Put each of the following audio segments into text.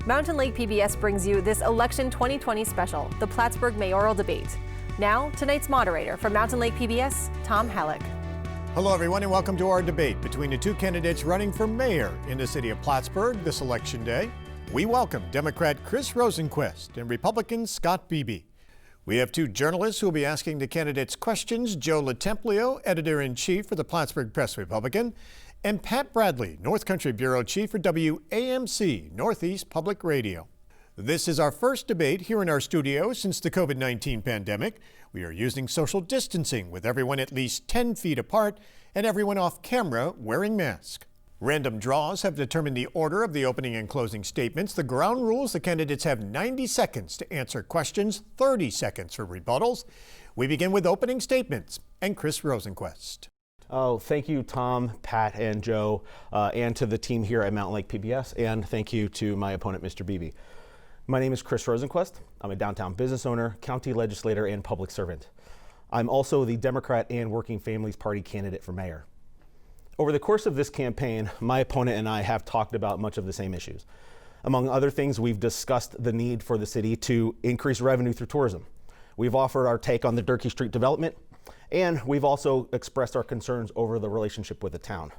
Mountain Lake PBS brings you this election 2020 special, the Plattsburgh Mayoral Debate. Now, tonight's moderator from Mountain Lake PBS, Tom Halleck. Hello, everyone, and welcome to our debate between the two candidates running for mayor in the city of Plattsburgh this election day. We welcome Democrat Chris Rosenquest and Republican Scott Beebie. We have two journalists who will be asking the candidates questions: Joe LoTemplio, editor-in-chief for the Plattsburgh Press-Republican, and Pat Bradley, North Country Bureau Chief for WAMC Northeast Public Radio. This is our first debate here in our studio since the COVID-19 pandemic. We are using social distancing with everyone at least 10 feet apart and everyone off camera wearing masks. Random draws have determined the order of the opening and closing statements. The ground rules: the candidates have 90 seconds to answer questions, 30 seconds for rebuttals. We begin with opening statements and Chris Rosenquest. Oh, thank you, Tom, Pat, and Joe, and to the team here at Mountain Lake PBS, and thank you to my opponent, Mr. Beebie. My name is Chris Rosenquest. I'm a downtown business owner, county legislator, and public servant. I'm also the Democrat and Working Families Party candidate for mayor. Over the course of this campaign, my opponent and I have talked about much of the same issues. Among other things, we've discussed the need for the city to increase revenue through tourism. We've offered our take on the Durkee Street development, and we've also expressed our concerns over the relationship with the town.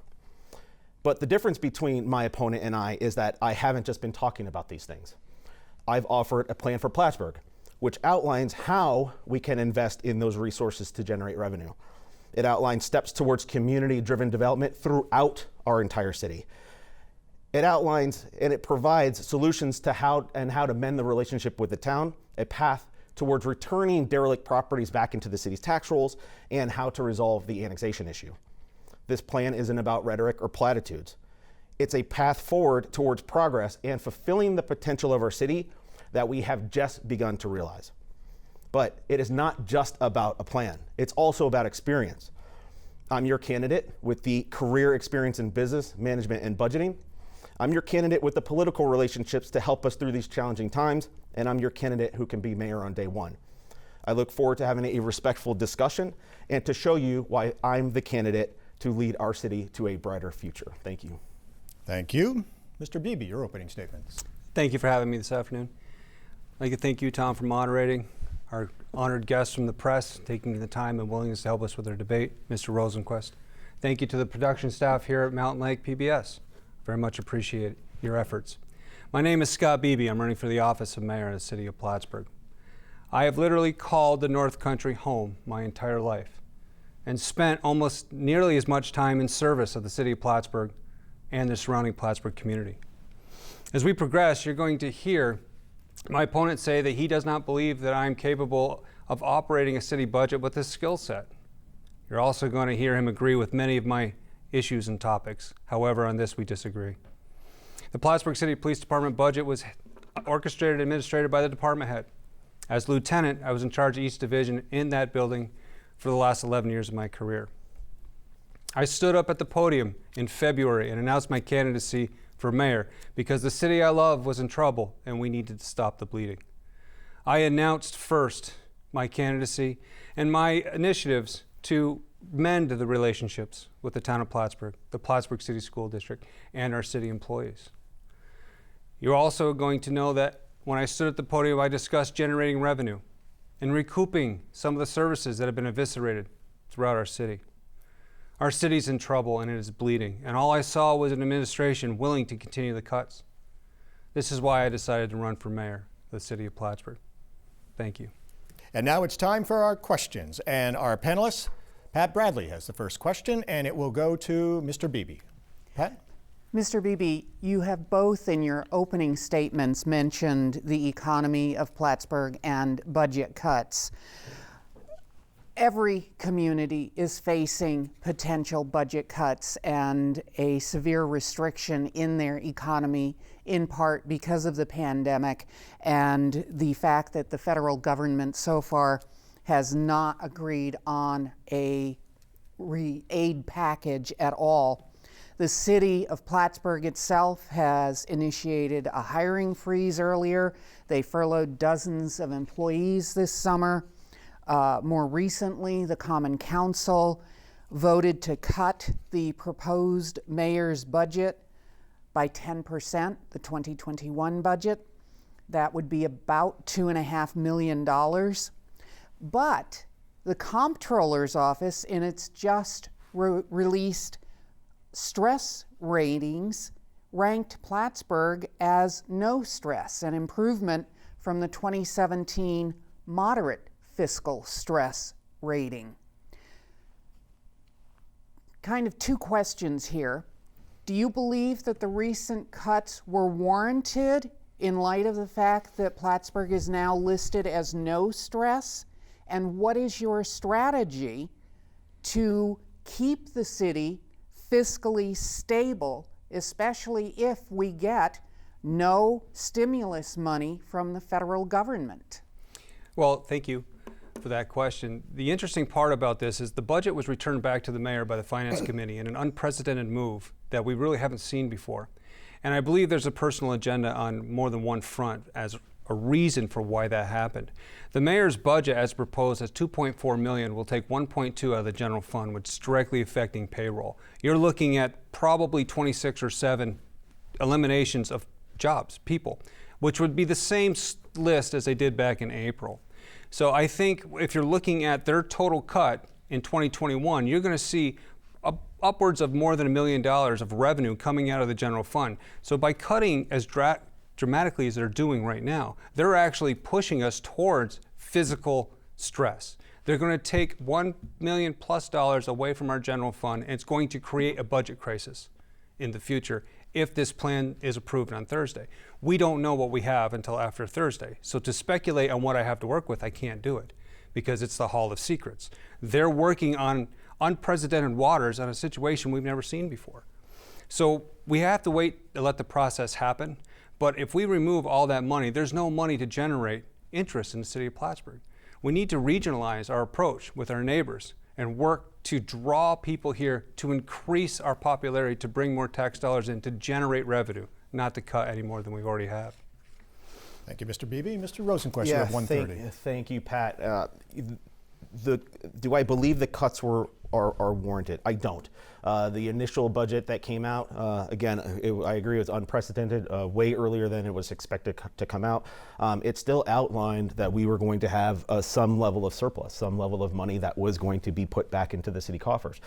But the difference between my opponent and I is that I haven't just been talking about these things. I've offered a plan for Plattsburgh, which outlines how we can invest in those resources to generate revenue. It outlines steps towards community-driven development throughout our entire city. It outlines and it provides solutions to how to mend the relationship with the town, a path towards returning derelict properties back into the city's tax rolls, and how to resolve the annexation issue. This plan isn't about rhetoric or platitudes. It's a path forward towards progress and fulfilling the potential of our city that we have just begun to realize. But it is not just about a plan. It's also about experience. I'm your candidate with the career experience in business, management, and budgeting. I'm your candidate with the political relationships to help us through these challenging times, and I'm your candidate who can be mayor on day one. I look forward to having a respectful discussion and to show you why I'm the candidate to lead our city to a brighter future. Thank you. Thank you. Mr. Beebie, your opening statements. Thank you for having me this afternoon. I'd like to thank you, Tom, for moderating, our honored guests from the press, taking the time and willingness to help us with our debate, Mr. Rosenquest. Thank you to the production staff here at Mountain Lake PBS. Very much appreciate your efforts. My name is Scott Beebie. I'm running for the office of mayor of the city of Plattsburgh. I have literally called the North Country home my entire life and spent almost nearly as much time in service of the city of Plattsburgh and the surrounding Plattsburgh community. As we progress, you're going to hear my opponent say that he does not believe that I'm capable of operating a city budget with this skill set. You're also going to hear him agree with many of my issues and topics. However, on this we disagree. The Plattsburgh City Police Department budget was orchestrated and administrated by the department head. As lieutenant, I was in charge of East Division in that building for the last 11 years of my career. I stood up at the podium in February and announced my candidacy for mayor because the city I love was in trouble and we needed to stop the bleeding. I announced first my candidacy and my initiatives to mend the relationships with the town of Plattsburgh, the Plattsburgh City School District, and our city employees. You're also going to know that when I stood at the podium, I discussed generating revenue and recouping some of the services that have been eviscerated throughout our city. Our city's in trouble and it is bleeding, and all I saw was an administration willing to continue the cuts. This is why I decided to run for mayor of the city of Plattsburgh. Thank you. And now it's time for our questions, and our panelists. Pat Bradley has the first question, and it will go to Mr. Beebie. Pat? Mr. Beebie, you have both in your opening statements mentioned the economy of Plattsburgh and budget cuts. Every community is facing potential budget cuts and a severe restriction in their economy, in part because of the pandemic and the fact that the federal government so far has not agreed on a aid package at all. The city of Plattsburgh itself has initiated a hiring freeze earlier. They furloughed dozens of employees this summer. More recently, the Common Council voted to cut the proposed mayor's budget by 10%, the 2021 budget. That would be about $2.5 million. But the Comptroller's Office, in its just released stress ratings, ranked Plattsburgh as no stress, an improvement from the 2017 moderate fiscal stress rating. Kind of two questions here. Do you believe that the recent cuts were warranted in light of the fact that Plattsburgh is now listed as no stress? And what is your strategy to keep the city fiscally stable, especially if we get no stimulus money from the federal government? Well, thank you for that question. The interesting part about this is the budget was returned back to the mayor by the Finance Committee in an unprecedented move that we really haven't seen before. And I believe there's a personal agenda on more than one front as a reason for why that happened. The mayor's budget, as proposed, as $2.4 million, will take $1.2 out of the general fund, which is directly affecting payroll. You're looking at probably 26 or 7 eliminations of jobs, people, which would be the same list as they did back in April. So I think if you're looking at their total cut in 2021, you're going to see upwards of more than $1 million of revenue coming out of the general fund. So by cutting as dramatically as they're doing right now, they're actually pushing us towards physical stress. They're going to take $1 million plus away from our general fund, and it's going to create a budget crisis in the future if this plan is approved on Thursday. We don't know what we have until after Thursday. So to speculate on what I have to work with, I can't do it because it's the Hall of Secrets. They're working on unprecedented waters on a situation we've never seen before. So we have to wait and let the process happen. But if we remove all that money, there's no money to generate interest in the city of Plattsburgh. We need to regionalize our approach with our neighbors and work to draw people here, to increase our popularity, to bring more tax dollars in, to generate revenue, not to cut any more than we already have. Thank you, Mr. Beebie. Mr. Rosenquest, you have 1:30. Thank you, Pat. Do I believe the cuts are warranted? I don't. The initial budget that came out, again, I agree, it was unprecedented, way earlier than it was expected to come out. It still outlined that we were going to have some level of surplus, some level of money that was going to be put back into the city coffers,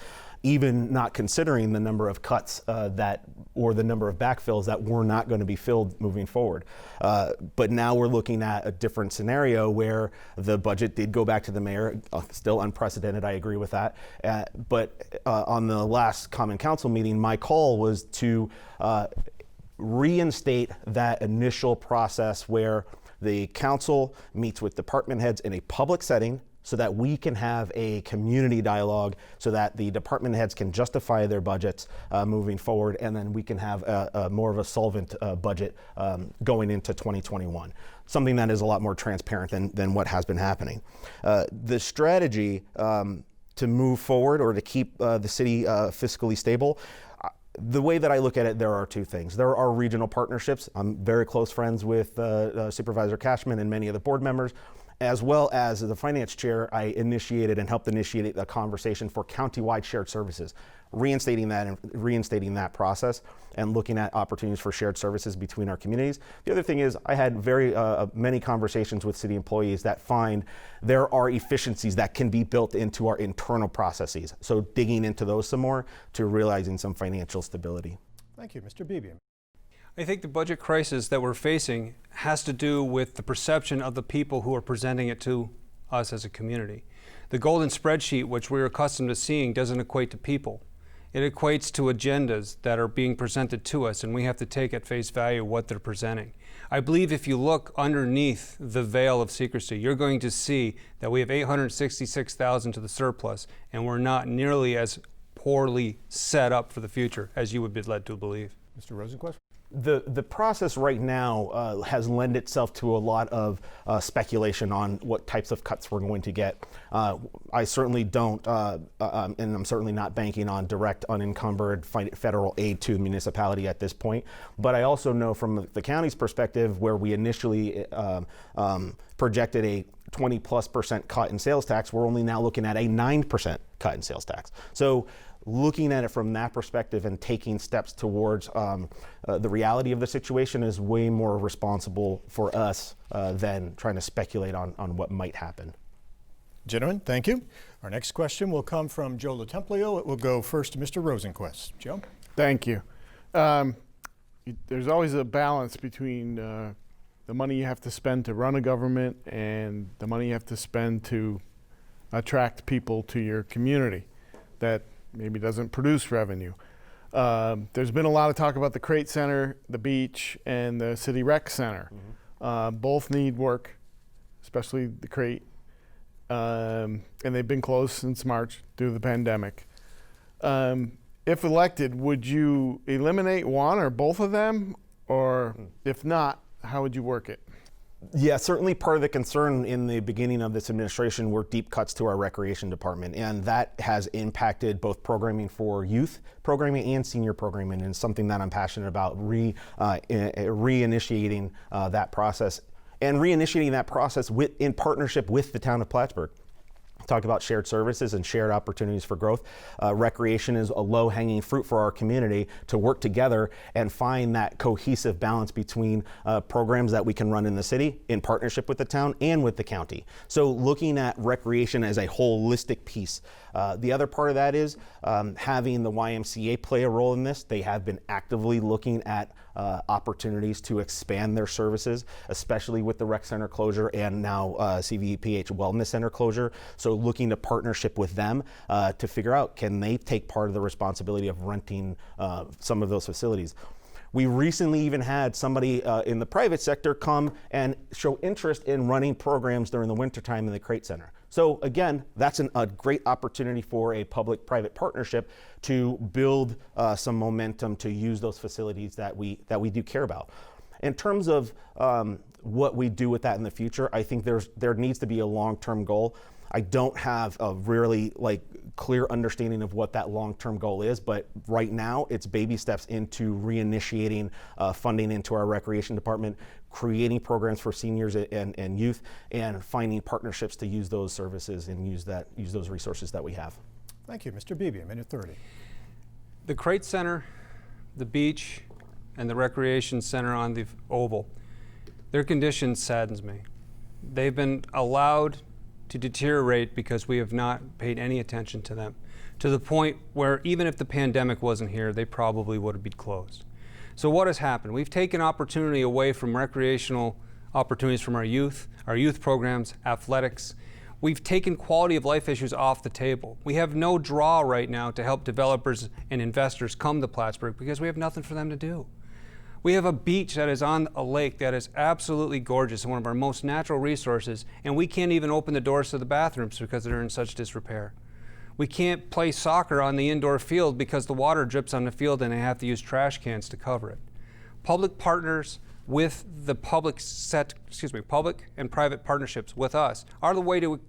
even not considering the number of cuts or the number of backfills that were not going to be filled moving forward. But now we're looking at a different scenario where the budget did go back to the mayor, still unprecedented, I agree with that. But on the last Common Council meeting, my call was to reinstate that initial process where the council meets with department heads in a public setting so that we can have a community dialogue so that the department heads can justify their budgets moving forward, and then we can have more of a solvent budget going into 2021. Something that is a lot more transparent than what has been happening. The strategy to move forward or to keep the city fiscally stable, the way that I look at it, there are two things. There are regional partnerships. I'm very close friends with Supervisor Cashman and many of the board members, as well as the finance chair. I initiated and helped initiate a conversation for countywide shared services, reinstating that process and looking at opportunities for shared services between our communities. The other thing is I had very many conversations with city employees that find there are efficiencies that can be built into our internal processes. So digging into those some more to realizing some financial stability. Thank you, Mr. Beebie. I think the budget crisis that we're facing has to do with the perception of the people who are presenting it to us as a community. The golden spreadsheet, which we're accustomed to seeing, doesn't equate to people. It equates to agendas that are being presented to us, and we have to take at face value what they're presenting. I believe if you look underneath the veil of secrecy, you're going to see that we have $866,000 to the surplus, and we're not nearly as poorly set up for the future as you would be led to believe. Mr. Rosenquest? The process right now has lent itself to a lot of speculation on what types of cuts we're going to get. I certainly don't, and I'm certainly not banking on direct unencumbered federal aid to the municipality at this point. But I also know from the county's perspective, where we initially projected a 20+% cut in sales tax, we're only now looking at a 9% cut in sales tax. So looking at it from that perspective and taking steps towards the reality of the situation is way more responsible for us than trying to speculate on what might happen. Gentlemen, thank you. Our next question will come from Joe LoTemplio. It will go first to Mr. Rosenquest. Joe? Thank you. There's always a balance between the money you have to spend to run a government and the money you have to spend to attract people to your community that maybe doesn't produce revenue. There's been a lot of talk about the Crate Center, the beach, and the City Rec Center. Both need work, especially the Crate, and they've been closed since March due to the pandemic. If elected, would you eliminate one or both of them? Or if not, how would you work it? Yeah, certainly part of the concern in the beginning of this administration were deep cuts to our recreation department, and that has impacted both programming for youth programming and senior programming, and something that I'm passionate about reinitiating that process, and reinitiating that process in partnership with the town of Plattsburgh. Talked about shared services and shared opportunities for growth. Recreation is a low-hanging fruit for our community to work together and find that cohesive balance between programs that we can run in the city in partnership with the town and with the county. So looking at recreation as a holistic piece. The other part of that is having the YMCA play a role in this. They have been actively looking at opportunities to expand their services, especially with the rec center closure and now CVPH Wellness Center closure. So looking to partnership with them to figure out, can they take part of the responsibility of renting some of those facilities. We recently even had somebody in the private sector come and show interest in running programs during the wintertime in the Crate Center. So again, that's a great opportunity for a public-private partnership to build some momentum to use those facilities that we do care about. In terms of what we do with that in the future, I think there needs to be a long-term goal. I don't have a really clear understanding of what that long-term goal is, but right now it's baby steps into reinitiating funding into our recreation department, creating programs for seniors and youth, and finding partnerships to use those services and use those resources that we have. Thank you. Mr. Beebie, a minute 30. The Crate Center, the beach, and the recreation center on the Oval, their condition saddens me. They've been allowed to deteriorate because we have not paid any attention to them, to the point where even if the pandemic wasn't here, they probably would have been closed. So what has happened? We've taken opportunity away from recreational opportunities from our youth programs, athletics. We've taken quality of life issues off the table. We have no draw right now to help developers and investors come to Plattsburgh because we have nothing for them to do. We have a beach that is on a lake that is absolutely gorgeous and one of our most natural resources, and we can't even open the doors to the bathrooms because they're in such disrepair. We can't play soccer on the indoor field because the water drips on the field and they have to use trash cans to cover it. Public partners with the public and private partnerships with us are the way to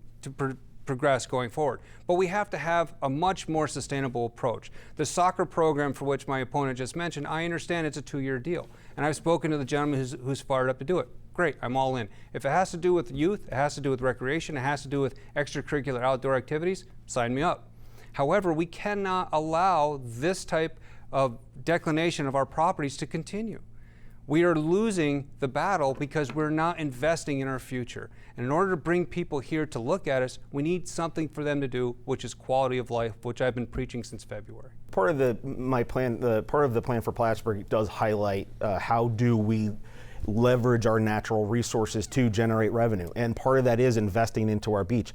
progress going forward. But we have to have a much more sustainable approach. The soccer program for which my opponent just mentioned, I understand it's a 2-year deal. And I've spoken to the gentleman who's fired up to do it. Great, I'm all in. If it has to do with youth, it has to do with recreation, it has to do with extracurricular outdoor activities, sign me up. However, we cannot allow this type of declination of our properties to continue. We are losing the battle because we're not investing in our future. And in order to bring people here to look at us, we need something for them to do, which is quality of life, which I've been preaching since February. Part of the plan for Plattsburgh does highlight how do we leverage our natural resources to generate revenue. And part of that is investing into our beach.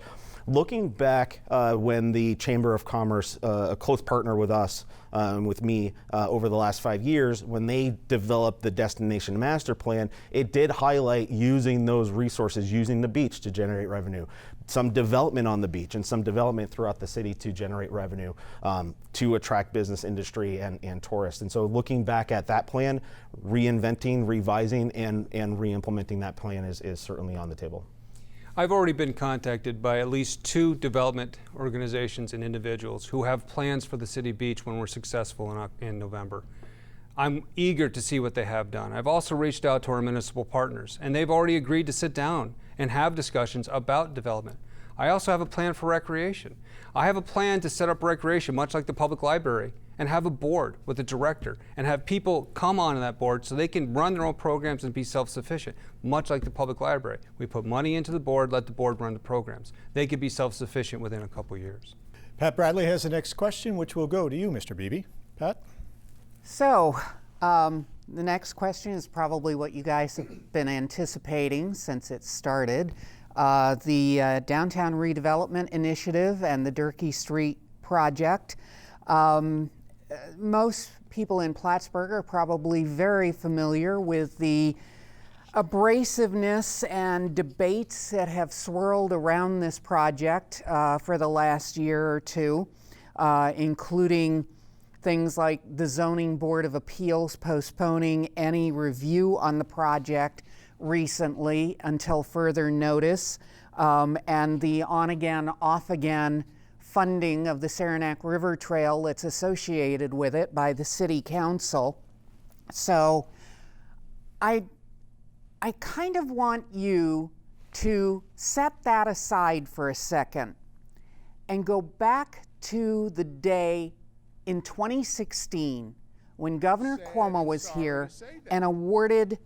Looking back when the Chamber of Commerce, a close partner with us, with me, over the last 5 years, when they developed the Destination Master Plan, it did highlight using those resources, using the beach to generate revenue. Some development on the beach and some development throughout the city to generate revenue, to attract business, industry, and tourists. And so looking back at that plan, reinventing, revising, and re-implementing that plan is certainly on the table. I've already been contacted by at least 2 development organizations and individuals who have plans for the city beach when we're successful in November. I'm eager to see what they have done. I've also reached out to our municipal partners, and they've already agreed to sit down and have discussions about development. I also have a plan for recreation. I have a plan to set up recreation, much like the public library, and have a board with a director and have people come on that board so they can run their own programs and be self-sufficient, much like the public library. We put money into the board, let the board run the programs. They could be self-sufficient within a couple years. Pat Bradley has the next question, which will go to you, Mr. Beebie. Pat? So, the next question is probably what you guys have been anticipating since it started. The Downtown Redevelopment Initiative and the Durkee Street project. Most people in Plattsburgh are probably very familiar with the abrasiveness and debates that have swirled around this project for the last year or two, including things like the Zoning Board of Appeals postponing any review on the project recently until further notice, and the on-again, off-again funding of the Saranac River Trail that's associated with it by the City Council. So I kind of want you to set that aside for a second and go back to the day in 2016 when Governor Cuomo was here and awarded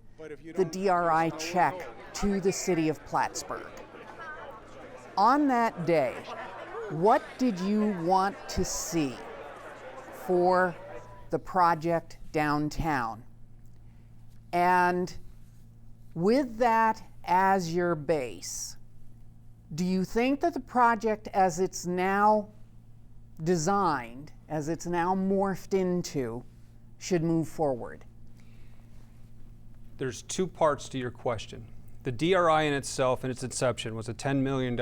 the DRI check to the city of Plattsburgh. On that day, what did you want to see for the project downtown? And with that as your base, do you think that the project as it's now designed, as it's now morphed into, should move forward? There's two parts to your question. The DRI in itself, in its inception, was a $10 million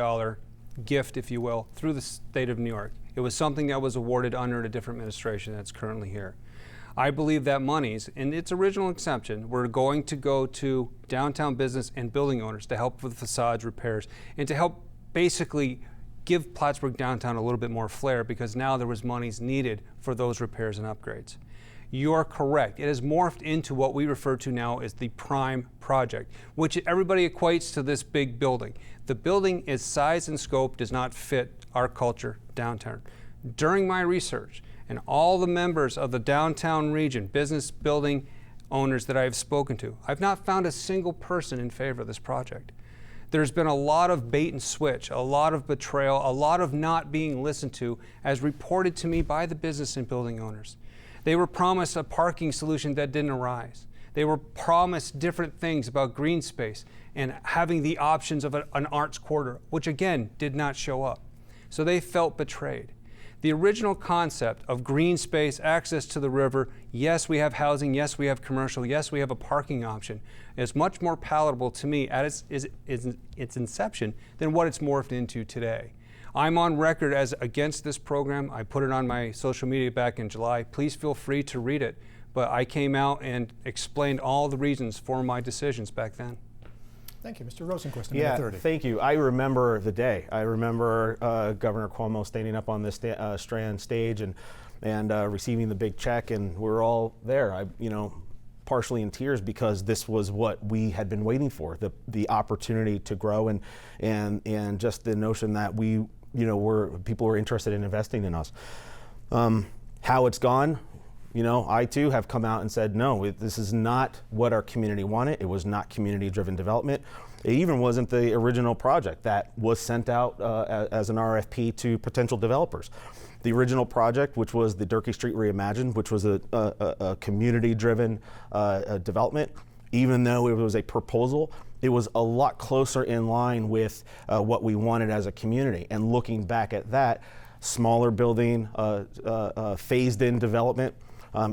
gift, if you will, through the state of New York. It was something that was awarded under a different administration that's currently here. I believe that monies, in its original inception, were going to go to downtown business and building owners to help with facades, repairs, and to help basically give Plattsburgh downtown a little bit more flair, because now there was monies needed for those repairs and upgrades. You're correct. It has morphed into what we refer to now as the prime project, which everybody equates to this big building. The building, its size and scope, does not fit our culture downtown. During my research, and all the members of the downtown region, business building owners that I have spoken to, I've not found a single person in favor of this project. There's been a lot of bait and switch, a lot of betrayal, a lot of not being listened to, as reported to me by the business and building owners. They were promised a parking solution that didn't arise. They were promised different things about green space and having the options of an arts quarter, which again did not show up. So they felt betrayed. The original concept of green space, access to the river, yes, we have housing, yes, we have commercial, yes, we have a parking option, is much more palatable to me at its inception than what it's morphed into today. I'm on record as against this program. I put it on my social media back in July. Please feel free to read it. But I came out and explained all the reasons for my decisions back then. Thank you. Mr. Rosenquest, Yeah, 30. thank you. I remember the day. I remember Governor Cuomo standing up on this Strand stage and receiving the big check, and we're all there. Partially in tears, because this was what we had been waiting for, the opportunity to grow and just the notion that people were interested in investing in us. How it's gone, I too have come out and said, no, this is not what our community wanted. It was not community-driven development. It even wasn't the original project that was sent out as an RFP to potential developers. The original project, which was the Durkee Street Reimagined, which was a community-driven development, even though it was a proposal, it was a lot closer in line with what we wanted as a community. And looking back at that, smaller building, phased-in development,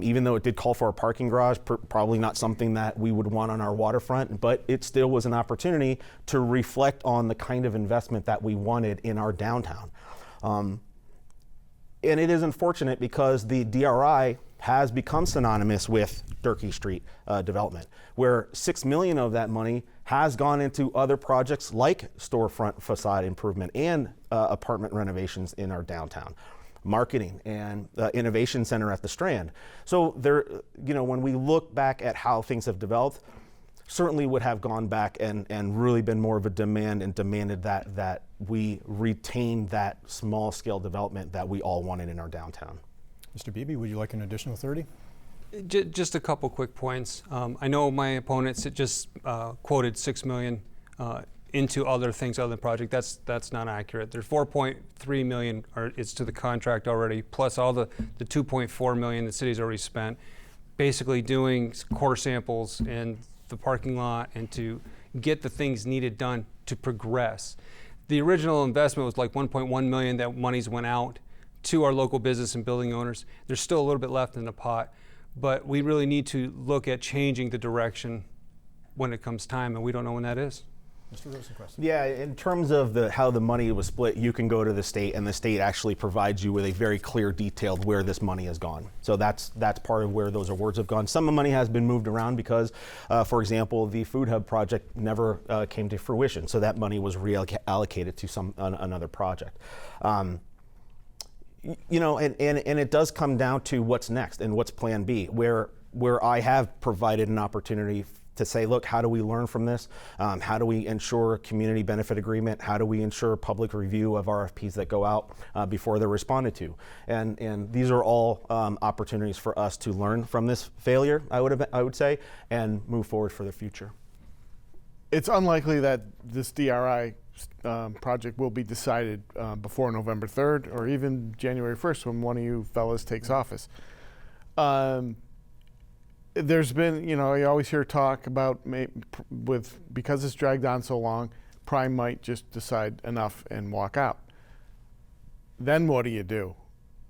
even though it did call for a parking garage, probably not something that we would want on our waterfront, but it still was an opportunity to reflect on the kind of investment that we wanted in our downtown. And it is unfortunate because the DRI has become synonymous with Durkee Street development, where $6 million of that money has gone into other projects like storefront facade improvement and apartment renovations in our downtown, marketing and innovation center at the Strand. So there, when we look back at how things have developed, certainly would have gone back and really been more of a demand and demanded that we retain that small scale development that we all wanted in our downtown. Mr. Beebie, would you like an additional 30? Just a couple quick points. I know my opponents just quoted $6 million into other things other than project. That's not accurate. There's $4.3 million it's to the contract already, plus all the $2.4 million the city's already spent, basically doing core samples in the parking lot and to get the things needed done to progress. The original investment was like $1.1 million. That monies went out to our local business and building owners. There's still a little bit left in the pot, but we really need to look at changing the direction when it comes time, and we don't know when that is. Mr. Rosenquest. Yeah, in terms of how the money was split, you can go to the state, and the state actually provides you with a very clear, detailed where this money has gone. So that's part of where those awards have gone. Some of the money has been moved around because, for example, the Food Hub project never came to fruition, so that money was reallocated to another project. You know, and it does come down to what's next and what's Plan B, where I have provided an opportunity to say, look, how do we learn from this? How do we ensure community benefit agreement? How do we ensure public review of RFPs that go out before they're responded to? And these are all opportunities for us to learn from this failure, I would say, and move forward for the future. It's unlikely that this DRI project will be decided before November 3rd or even January 1st when one of you fellas takes office. There's been, you always hear talk about because it's dragged on so long, Prime might just decide enough and walk out. Then what do you do?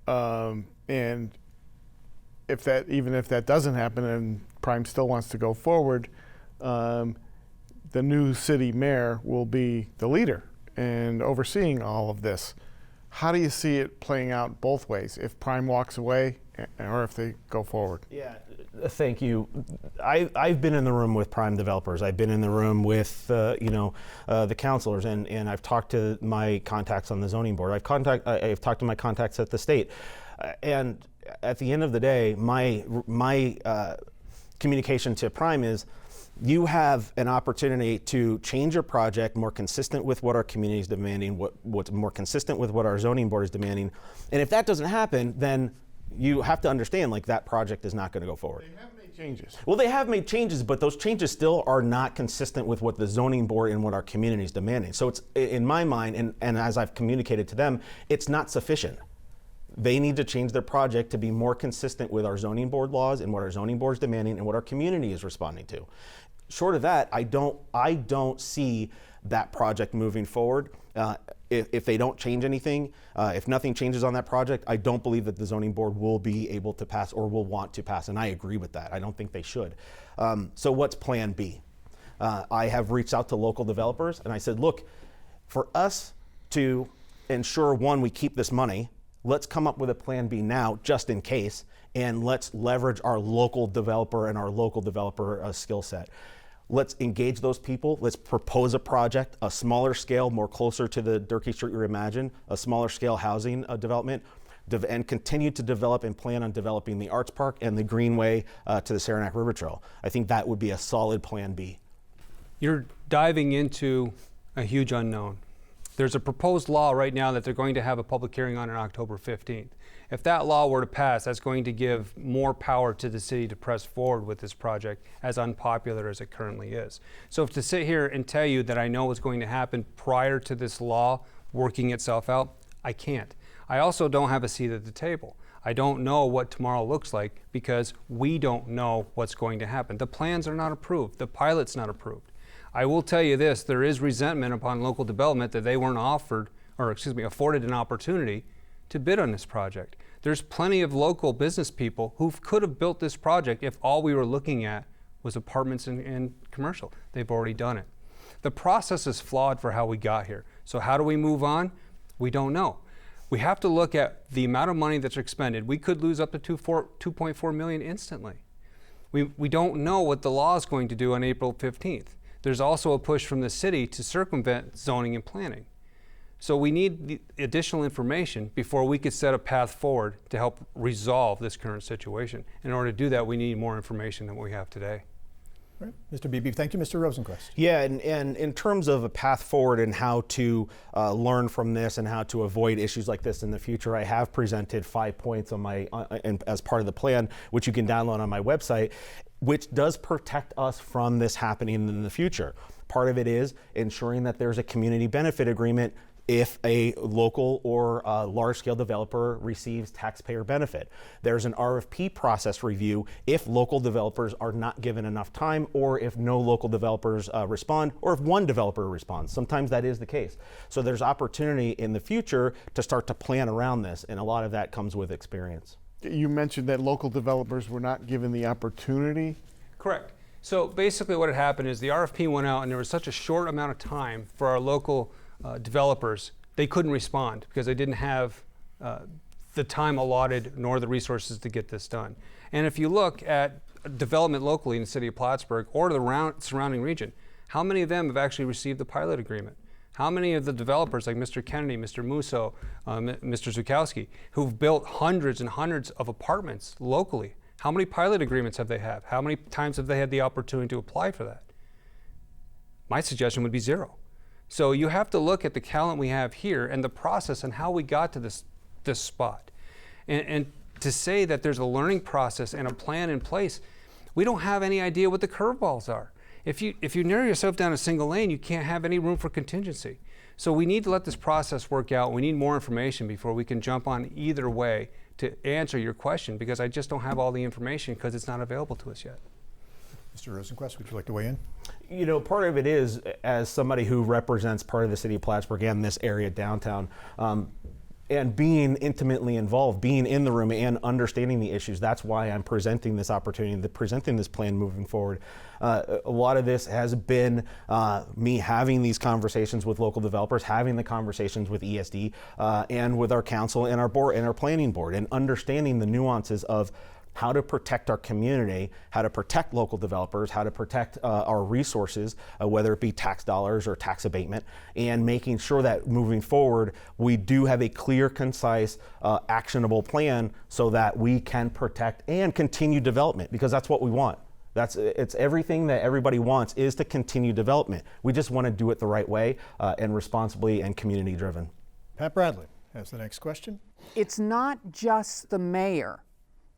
And even if that doesn't happen and Prime still wants to go forward, the new city mayor will be the leader and overseeing all of this. How do you see it playing out both ways, if Prime walks away or if they go forward? Yeah, thank you. I've been in the room with Prime developers. I've been in the room with the councilors, and I've talked to my contacts on the zoning board. I've talked to my contacts at the state, and at the end of the day, my communication to Prime is, you have an opportunity to change your project more consistent with what our community is demanding, what's more consistent with what our zoning board is demanding. And if that doesn't happen, then you have to understand, that project is not going to go forward. They have made changes. Well, they have made changes, but those changes still are not consistent with what the zoning board and what our community is demanding. So it's, in my mind, and as I've communicated to them, it's not sufficient. They need to change their project to be more consistent with our zoning board laws and what our zoning board is demanding and what our community is responding to. Short of that, I don't see that project moving forward. If they don't change anything, if nothing changes on that project, I don't believe that the zoning board will be able to pass or will want to pass, and I agree with that. I don't think they should. So what's Plan B? I have reached out to local developers, and I said, look, for us to ensure, one, we keep this money, let's come up with a Plan B now, just in case, and let's leverage our local developer and our local developer skill set. Let's engage those people. Let's propose a project, a smaller scale, more closer to the Durkee Street you imagine, a smaller scale housing development, and continue to develop and plan on developing the Arts Park and the Greenway to the Saranac River Trail. I think that would be a solid Plan B. You're diving into a huge unknown. There's a proposed law right now that they're going to have a public hearing on October 15th. If that law were to pass, that's going to give more power to the city to press forward with this project, as unpopular as it currently is. So to sit here and tell you that I know what's going to happen prior to this law working itself out, I can't. I also don't have a seat at the table. I don't know what tomorrow looks like because we don't know what's going to happen. The plans are not approved. The pilot's not approved. I will tell you this, there is resentment upon local development that they weren't afforded an opportunity to bid on this project. There's plenty of local business people who could have built this project if all we were looking at was apartments and commercial. They've already done it. The process is flawed for how we got here. So how do we move on? We don't know. We have to look at the amount of money that's expended. We could lose up to $2.4 million instantly. We don't know what the law is going to do on April 15th. There's also a push from the city to circumvent zoning and planning. So we need the additional information before we could set a path forward to help resolve this current situation. In order to do that, we need more information than we have today. Right. Mr. Beebie, thank you. Mr. Rosenquest. Yeah, and in terms of a path forward and how to learn from this and how to avoid issues like this in the future, I have presented 5 points on my as part of the plan, which you can download on my website, which does protect us from this happening in the future. Part of it is ensuring that there's a community benefit agreement if a local or large-scale developer receives taxpayer benefit. There's an RFP process review if local developers are not given enough time, or if no local developers respond, or if one developer responds. Sometimes that is the case. So there's opportunity in the future to start to plan around this, and a lot of that comes with experience. You mentioned that local developers were not given the opportunity. Correct. So basically what had happened is the RFP went out and there was such a short amount of time for our local developers, they couldn't respond because they didn't have the time allotted nor the resources to get this done. And if you look at development locally in the city of Plattsburgh or the surrounding region, how many of them have actually received the pilot agreement? How many of the developers like Mr. Kennedy, Mr. Musso, Mr. Zukowski, who've built hundreds and hundreds of apartments locally, how many pilot agreements have they had? How many times have they had the opportunity to apply for that? My suggestion would be 0. So you have to look at the talent we have here and the process and how we got to this spot. And to say that there's a learning process and a plan in place, we don't have any idea what the curveballs are. If you narrow yourself down a single lane, you can't have any room for contingency. So we need to let this process work out. We need more information before we can jump on either way to answer your question, because I just don't have all the information because it's not available to us yet. Mr. Rosenquest, would you like to weigh in? You know, part of it is, as somebody who represents part of the city of Plattsburgh and this area downtown, and being intimately involved, being in the room and understanding the issues, that's why I'm presenting this opportunity, presenting this plan moving forward. A lot of this has been me having these conversations with local developers, having the conversations with ESD and with our council and our board and our planning board, and understanding the nuances of how to protect our community, how to protect local developers, how to protect our resources, whether it be tax dollars or tax abatement, and making sure that moving forward, we do have a clear, concise, actionable plan so that we can protect and continue development, because that's what we want. It's everything that everybody wants is to continue development. We just want to do it the right way and responsibly and community driven. Pat Bradley has the next question. It's not just the mayor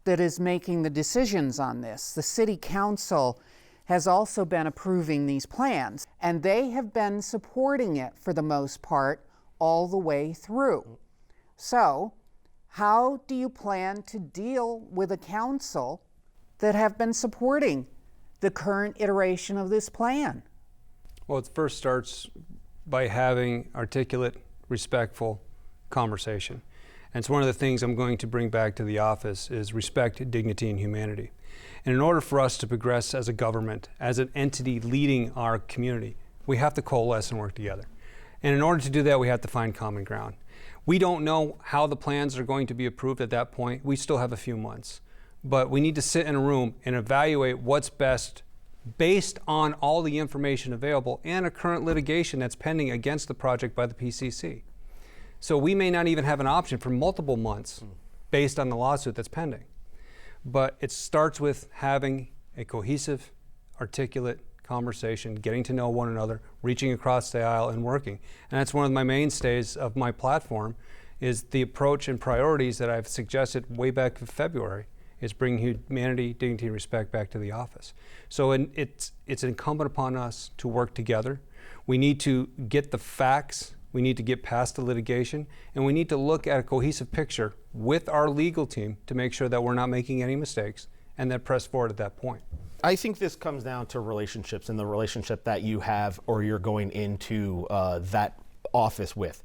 that is making the decisions on this. The city council has also been approving these plans, and they have been supporting it for the most part all the way through. So how do you plan to deal with a council that have been supporting the current iteration of this plan? Well, it first starts by having articulate, respectful conversation. And so one of the things I'm going to bring back to the office is respect, dignity, and humanity. And in order for us to progress as a government, as an entity leading our community, we have to coalesce and work together. And in order to do that, we have to find common ground. We don't know how the plans are going to be approved at that point. We still have a few months. But we need to sit in a room and evaluate what's best based on all the information available and a current litigation that's pending against the project by the PCC. So we may not even have an option for multiple months based on the lawsuit that's pending. But it starts with having a cohesive, articulate conversation, getting to know one another, reaching across the aisle and working. And that's one of my mainstays of my platform, is the approach and priorities that I've suggested way back in February, is bringing humanity, dignity, and respect back to the office. So it's incumbent upon us to work together. We need to get the facts. We need to get past the litigation, and we need to look at a cohesive picture with our legal team to make sure that we're not making any mistakes and then press forward at that point. I think this comes down to relationships and the relationship that you have or you're going into that office with.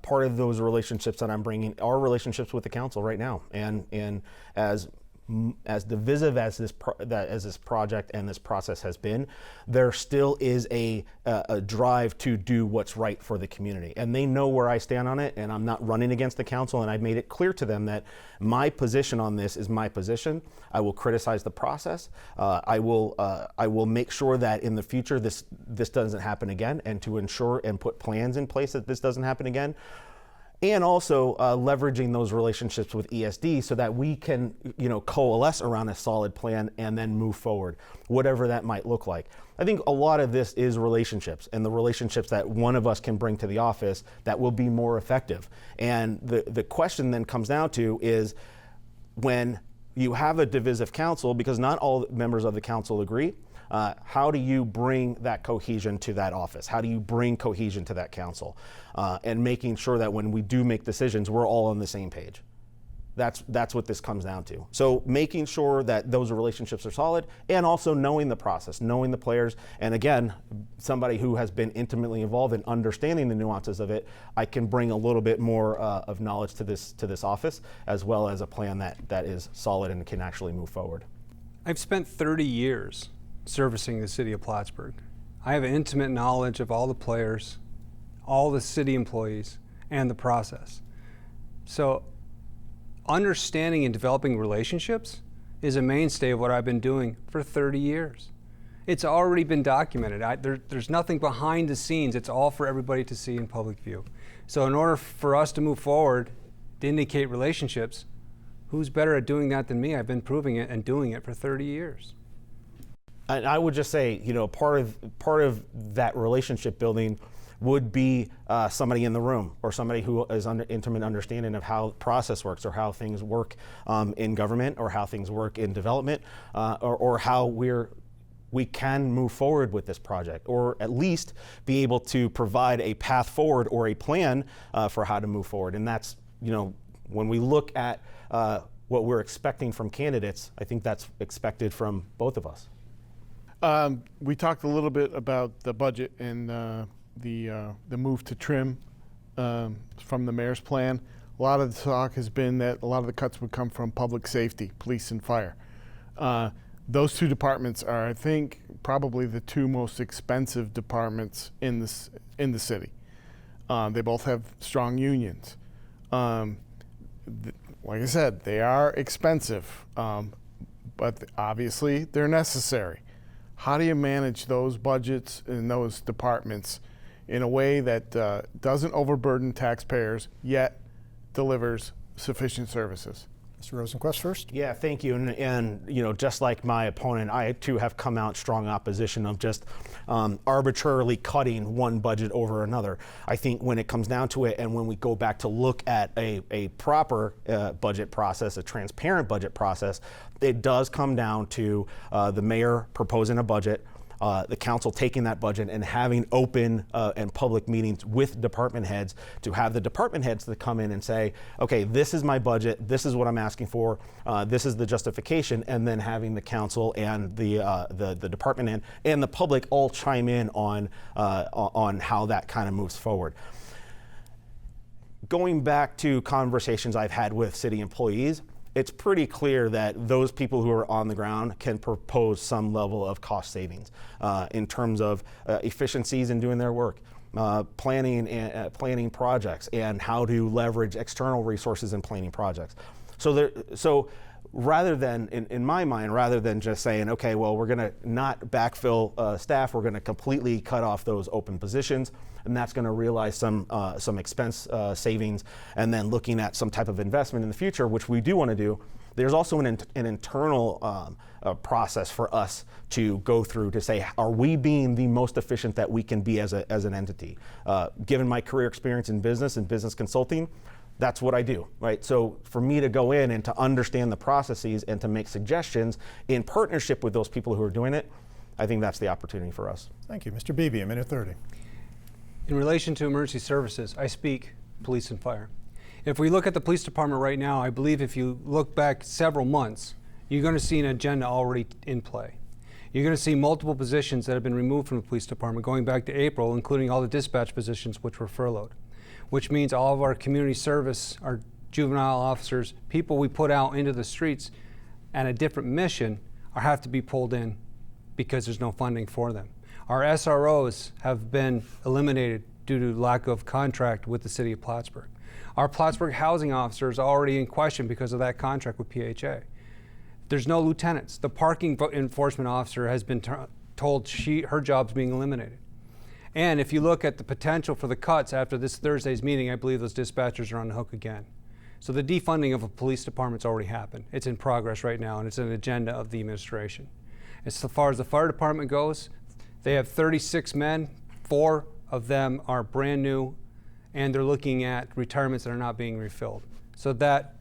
Part of those relationships that I'm bringing are relationships with the council right now, and as divisive as this project and this process has been, there still is a drive to do what's right for the community, and they know where I stand on it. And I'm not running against the council, and I've made it clear to them that my position on this is my position. I will criticize the process. I will make sure that in the future this doesn't happen again, and to ensure and put plans in place that this doesn't happen again. and also leveraging those relationships with ESD so that we can, coalesce around a solid plan and then move forward, whatever that might look like. I think a lot of this is relationships, and the relationships that one of us can bring to the office that will be more effective. And the question then comes down to is, when you have a divisive council, because not all members of the council agree, how do you bring that cohesion to that office? How do you bring cohesion to that council? And making sure that when we do make decisions, we're all on the same page. That's what this comes down to. So making sure that those relationships are solid, and also knowing the process, knowing the players. And again, somebody who has been intimately involved in understanding the nuances of it, I can bring a little bit more of knowledge to this office, as well as a plan that is solid and can actually move forward. I've spent 30 years servicing the city of Plattsburgh. I have intimate knowledge of all the players, all the city employees, and the process. So understanding and developing relationships is a mainstay of what I've been doing for 30 years. It's already been documented. There's nothing behind the scenes. It's all for everybody to see in public view. So in order for us to move forward, to indicate relationships, who's better at doing that than me? I've been proving it and doing it for 30 years. And I would just say, part of that relationship building would be somebody in the room, or somebody who is under intimate understanding of how process works, or how things work in government, or how things work in development, or how we can move forward with this project, or at least be able to provide a path forward or a plan for how to move forward. And that's, when we look at what we're expecting from candidates, I think that's expected from both of us. We talked a little bit about the budget and the move to trim from the mayor's plan. A lot of the talk has been that a lot of the cuts would come from public safety, police and fire. Those two departments are, I think, probably the two most expensive departments in the city. They both have strong unions. Like I said, they are expensive, but obviously they're necessary. How do you manage those budgets in those departments in a way that doesn't overburden taxpayers, yet delivers sufficient services? Mr. Rosenquest first. Yeah, thank you. And just like my opponent, I too have come out strong opposition of just arbitrarily cutting one budget over another. I think when it comes down to it, and when we go back to look at a proper budget process, a transparent budget process, it does come down to the mayor proposing a budget, the council taking that budget and having open and public meetings with department heads, to have the department heads to come in and say, okay, this is my budget, this is what I'm asking for, this is the justification, and then having the council and the department head and the public all chime in on how that kind of moves forward. Going back to conversations I've had with city employees, it's pretty clear that those people who are on the ground can propose some level of cost savings in terms of efficiencies in doing their work, planning projects, and how to leverage external resources in planning projects. So rather than, in my mind, rather than just saying, okay, well, we're going to not backfill staff, we're going to completely cut off those open positions, and that's going to realize some expense savings, and then looking at some type of investment in the future, which we do want to do. There's also an internal process for us to go through to say, are we being the most efficient that we can be as an entity? Given my career experience in business and business consulting, that's what I do, right? So for me to go in and to understand the processes and to make suggestions in partnership with those people who are doing it, I think that's the opportunity for us. Thank you. Mr. Beebie, 1:30. In relation to emergency services, I speak police and fire. If we look at the police department right now, I believe if you look back several months, you're going to see an agenda already in play. You're going to see multiple positions that have been removed from the police department going back to April, including all the dispatch positions which were furloughed, which means all of our community service, our juvenile officers, people we put out into the streets and a different mission have to be pulled in because there's no funding for them. Our SROs have been eliminated due to lack of contract with the city of Plattsburgh. Our Plattsburgh housing officer is already in question because of that contract with PHA. There's no lieutenants. The parking enforcement officer has been told her job's being eliminated. And if you look at the potential for the cuts after this Thursday's meeting, I believe those dispatchers are on the hook again. So the defunding of a police department's already happened. It's in progress right now, and it's an agenda of the administration. As far as the fire department goes, they have 36 men. 4 of them are brand new, and they're looking at retirements that are not being refilled. So that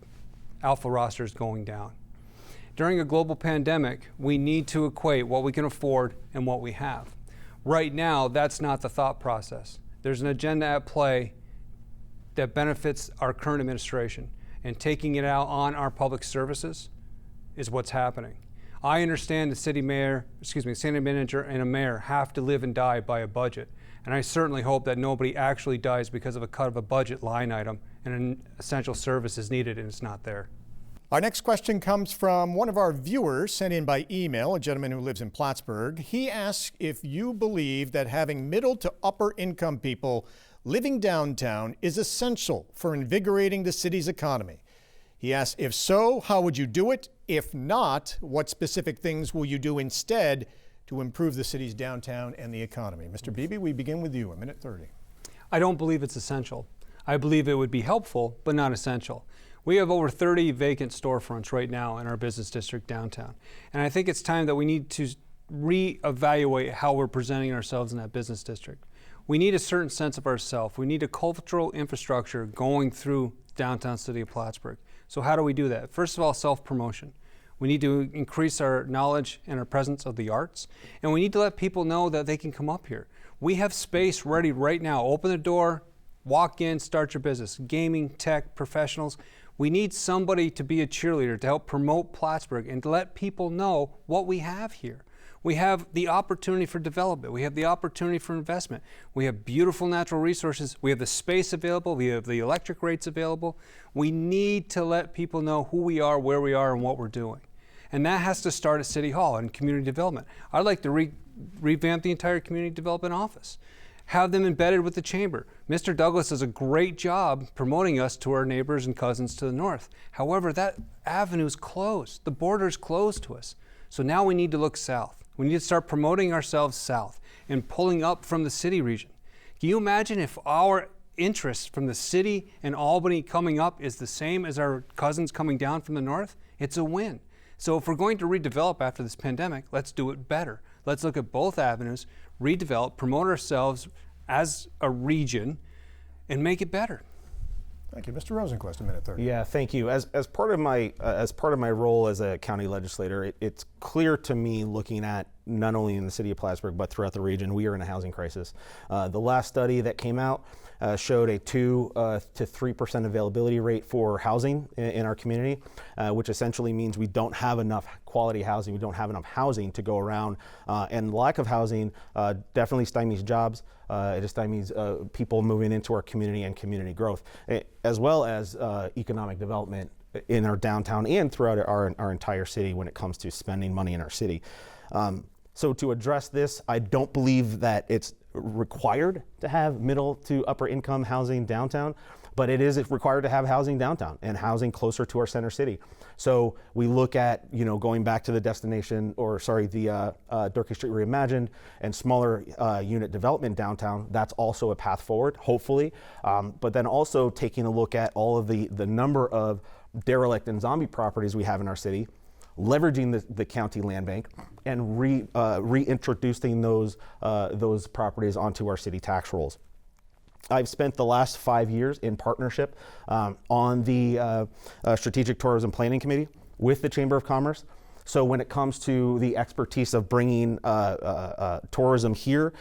alpha roster is going down. During a global pandemic, we need to equate what we can afford and what we have. Right now, that's not the thought process. There's an agenda at play that benefits our current administration, and taking it out on our public services is what's happening. I understand the city manager and a mayor have to live and die by a budget, and I certainly hope that nobody actually dies because of a cut of a budget line item and an essential service is needed and it's not there. Our next question comes from one of our viewers sent in by email, a gentleman who lives in Plattsburgh. He asks if you believe that having middle to upper income people living downtown is essential for invigorating the city's economy. He asks, if so, how would you do it? If not, what specific things will you do instead to improve the city's downtown and the economy? Mr. Beebie, we begin with you, 1:30. I don't believe it's essential. I believe it would be helpful, but not essential. We have over 30 vacant storefronts right now in our business district downtown. And I think it's time that we need to reevaluate how we're presenting ourselves in that business district. We need a certain sense of ourselves. We need a cultural infrastructure going through downtown city of Plattsburgh. So how do we do that? First of all, self-promotion. We need to increase our knowledge and our presence of the arts, and we need to let people know that they can come up here. We have space ready right now. Open the door, walk in, start your business. Gaming, tech, professionals. We need somebody to be a cheerleader to help promote Plattsburgh and to let people know what we have here. We have the opportunity for development. We have the opportunity for investment. We have beautiful natural resources. We have the space available. We have the electric rates available. We need to let people know who we are, where we are, and what we're doing. And that has to start at City Hall and community development. I'd like to revamp the entire community development office. Have them embedded with the chamber. Mr. Douglas does a great job promoting us to our neighbors and cousins to the north. However, that avenue is closed. The border is closed to us. So now we need to look south. We need to start promoting ourselves south and pulling up from the city region. Can you imagine if our interest from the city and Albany coming up is the same as our cousins coming down from the north? It's a win. So if we're going to redevelop after this pandemic, let's do it better. Let's look at both avenues, redevelop, promote ourselves as a region, and make it better. Thank you. Mr. Rosenquest, 1:30. Yeah, thank you. As part of my role as a county legislator, it's clear to me, looking at not only in the city of Plattsburgh but throughout the region, we are in a housing crisis. The last study that came out showed a 2 to 3% availability rate for housing in our community, which essentially means we don't have enough quality housing. We don't have enough housing to go around, and lack of housing definitely stymies jobs. It stymies people moving into our community and community growth, as well as economic development in our downtown and throughout our entire city when it comes to spending money in our city. So to address this, I don't believe that it's required to have middle to upper income housing downtown, but it is required to have housing downtown and housing closer to our center city. So we look at, going back to the Durkee Street Reimagined and smaller unit development downtown. That's also a path forward, hopefully. But then also taking a look at all of the number of derelict and zombie properties we have in our city, leveraging the county land bank and reintroducing those properties onto our city tax rolls. I've spent the last 5 years in partnership on the Strategic Tourism Planning Committee with the Chamber of Commerce. So when it comes to the expertise of bringing tourism here,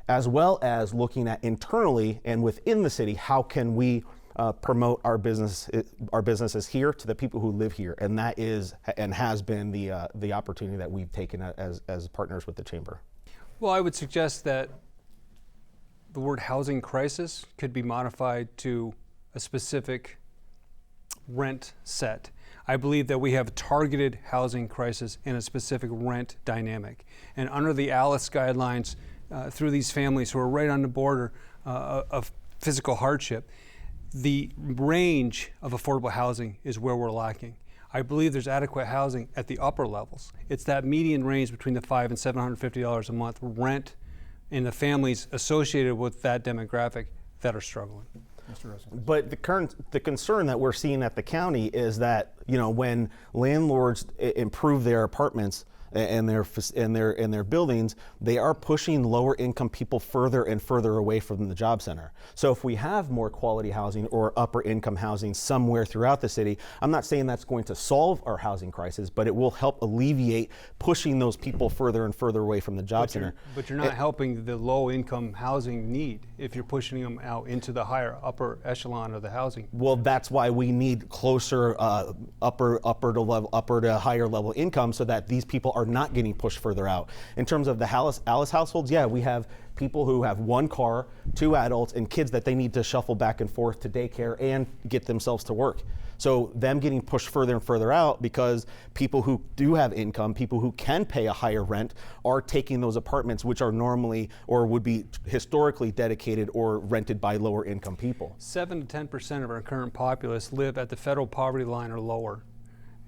as well as looking at internally and within the city, how can we promote our businesses here to the people who live here, and that is and has been the opportunity that we've taken as partners with the chamber. Well, I would suggest that the word housing crisis could be modified to a specific rent set. I believe that we have a targeted housing crisis in a specific rent dynamic, and under the ALICE guidelines, through these families who are right on the border of physical hardship, the range of affordable housing is where we're lacking. I believe there's adequate housing at the upper levels. It's that median range between the $500 and $750 a month rent and the families associated with that demographic that are struggling. But the concern that we're seeing at the county is that, you know, when landlords improve their apartments and their buildings, they are pushing lower income people further and further away from the job center. So if we have more quality housing or upper income housing somewhere throughout the city, I'm not saying that's going to solve our housing crisis, but it will help alleviate pushing those people further and further away from the job center. But you're not helping the low income housing need if you're pushing them out into the higher upper echelon of the housing. Well, that's why we need closer upper to higher level income, so that these people are not getting pushed further out. In terms of the Alice households, yeah, we have people who have one car, 2 adults, and kids that they need to shuffle back and forth to daycare and get themselves to work. So them getting pushed further and further out because people who do have income, people who can pay a higher rent, are taking those apartments which are normally or would be historically dedicated or rented by lower income people. 7 to 10% of our current populace live at the federal poverty line or lower.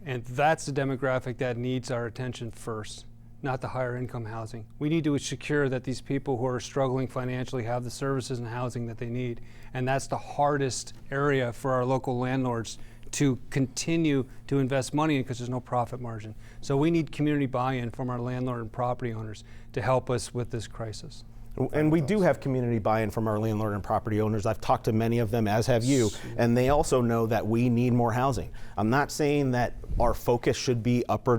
And that's the demographic that needs our attention first, not the higher income housing. We need to secure that these people who are struggling financially have the services and housing that they need. And that's the hardest area for our local landlords to continue to invest money in, because there's no profit margin. So we need community buy-in from our landlord and property owners to help us with this crisis. And we do have community buy-in from our landlord and property owners. I've talked to many of them, as have you, and they also know that we need more housing. I'm not saying that our focus should be upper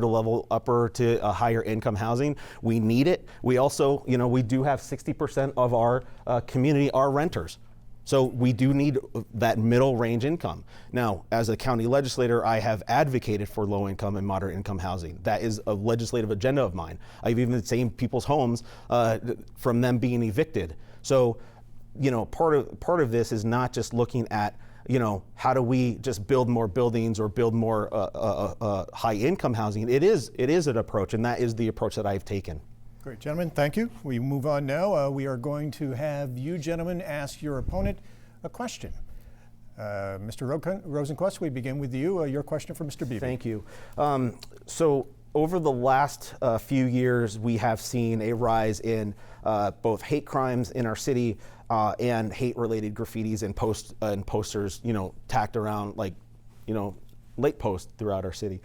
to higher income housing. We need it. We also, you know, we do have 60% of our community are renters. So we do need that middle range income. Now, as a county legislator, I have advocated for low income and moderate income housing. That is a legislative agenda of mine. I've even saved people's homes from them being evicted. So, you know, part of this is not just looking at, you know, how do we just build more buildings or build more high income housing. It is an approach, and that is the approach that I've taken. Great, gentlemen, thank you. We move on now. We are going to have you gentlemen ask your opponent a question. Mr. Rosenquest, we begin with you. Your question for Mr. Beebie. Thank you. So over the last few years, we have seen a rise in both hate crimes in our city and hate-related graffitis and posters, you know, tacked around like, you know, light posts throughout our city.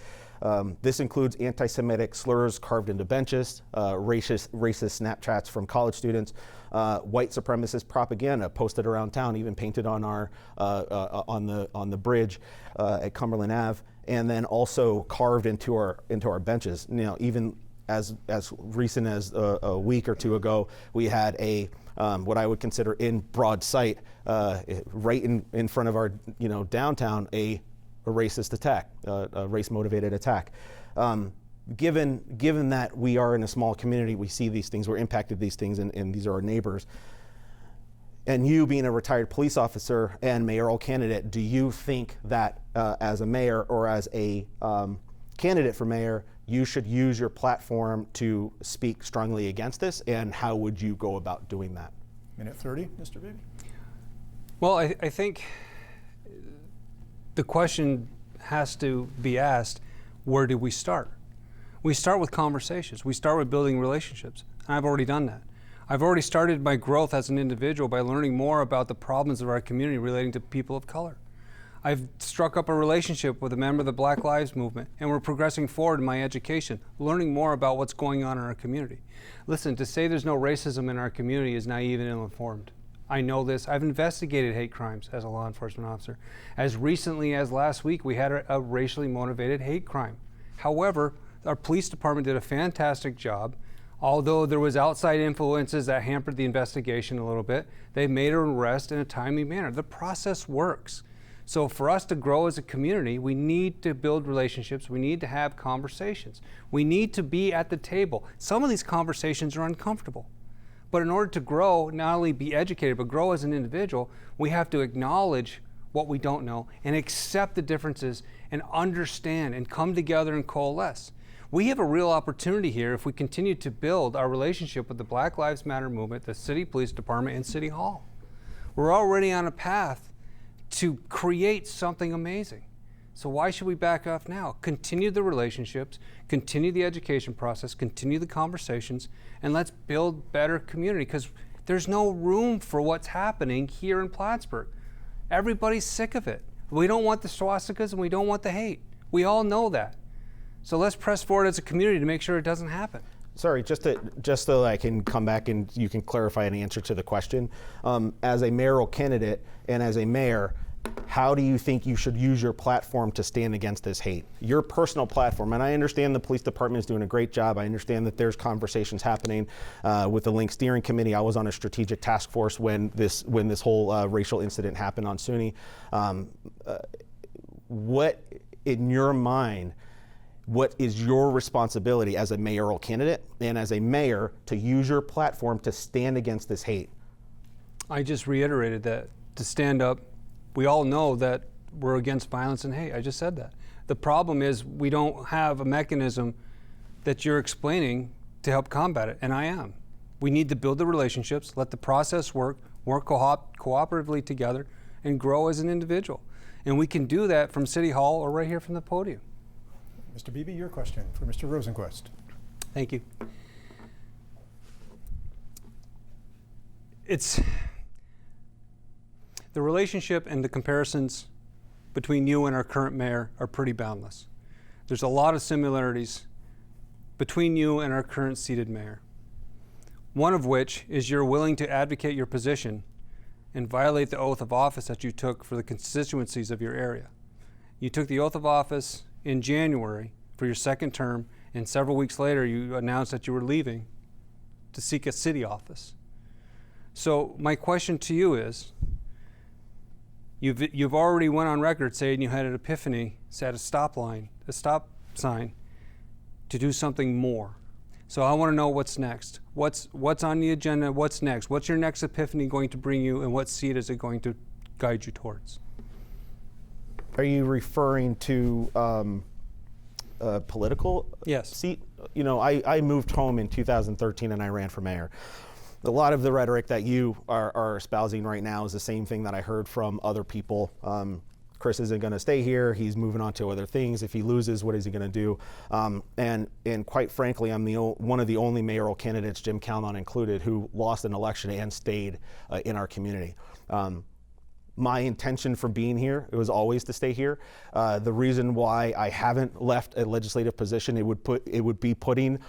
This includes anti-Semitic slurs carved into benches, racist Snapchats from college students, white supremacist propaganda posted around town, even painted on our on the bridge at Cumberland Ave, and then also carved into our benches. You know, even as recent as a week or two ago, we had a what I would consider in broad sight, right in front of our, you know, downtown, a racist attack, a race-motivated attack. Given that we are in a small community, we see these things, we're impacted these things, and these are our neighbors. And you being a retired police officer and mayoral candidate, do you think that as a mayor or as a candidate for mayor, you should use your platform to speak strongly against this, and how would you go about doing that? Minute 30, Mr. Beebie. Well, I think the question has to be asked, where do we start? We start with conversations. We start with building relationships. And I've already done that. I've already started my growth as an individual by learning more about the problems of our community relating to people of color. I've struck up a relationship with a member of the Black Lives Movement, and we're progressing forward in my education, learning more about what's going on in our community. Listen, to say there's no racism in our community is naive and ill-informed. I know this. I've investigated hate crimes as a law enforcement officer. As recently as last week, we had a racially motivated hate crime. However, our police department did a fantastic job. Although there was outside influences that hampered the investigation a little bit, they made an arrest in a timely manner. The process works. So for us to grow as a community, we need to build relationships. We need to have conversations. We need to be at the table. Some of these conversations are uncomfortable. But in order to grow, not only be educated, but grow as an individual, we have to acknowledge what we don't know and accept the differences and understand and come together and coalesce. We have a real opportunity here if we continue to build our relationship with the Black Lives Matter movement, the City Police Department, and City Hall. We're already on a path to create something amazing. So why should we back off now? Continue the relationships, continue the education process, continue the conversations, and let's build better community, because there's no room for what's happening here in Plattsburgh. Everybody's sick of it. We don't want the swastikas and we don't want the hate. We all know that. So let's press forward as a community to make sure it doesn't happen. Sorry, just so I can come back and you can clarify an answer to the question. As a mayoral candidate and as a mayor, how do you think you should use your platform to stand against this hate? Your personal platform, and I understand the police department is doing a great job. I understand that there's conversations happening with the Link Steering Committee. I was on a strategic task force when this whole racial incident happened on SUNY. What, in your mind, what is your responsibility as a mayoral candidate and as a mayor to use your platform to stand against this hate? I just reiterated that, to stand up. We all know that we're against violence and hate. I just said that. The problem is we don't have a mechanism that you're explaining to help combat it, and I am. We need to build the relationships, let the process work cooperatively together, and grow as an individual. And we can do that from City Hall or right here from the podium. Mr. Beebie, your question for Mr. Rosenquest. Thank you. It's the relationship and the comparisons between you and our current mayor are pretty boundless. There's a lot of similarities between you and our current seated mayor. One of which is you're willing to advocate your position and violate the oath of office that you took for the constituencies of your area. You took the oath of office in January for your second term, and several weeks later you announced that you were leaving to seek a city office. So my question to you is, you've already went on record saying you had an epiphany, set a stop sign to do something more. So I want to know what's next. What's on the agenda? What's next? What's your next epiphany going to bring you, and what seat is it going to guide you towards? Are you referring to a political Yes. seat? You know, I moved home in 2013 and I ran for mayor. A lot of the rhetoric that you are espousing right now is the same thing that I heard from other people. Chris isn't going to stay here. He's moving on to other things. If he loses, what is he going to do? And quite frankly, I'm one of the only mayoral candidates, Jim Calnon included, who lost an election and stayed in our community. My intention for being here, it was always to stay here. The reason why I haven't left a legislative position, it would be putting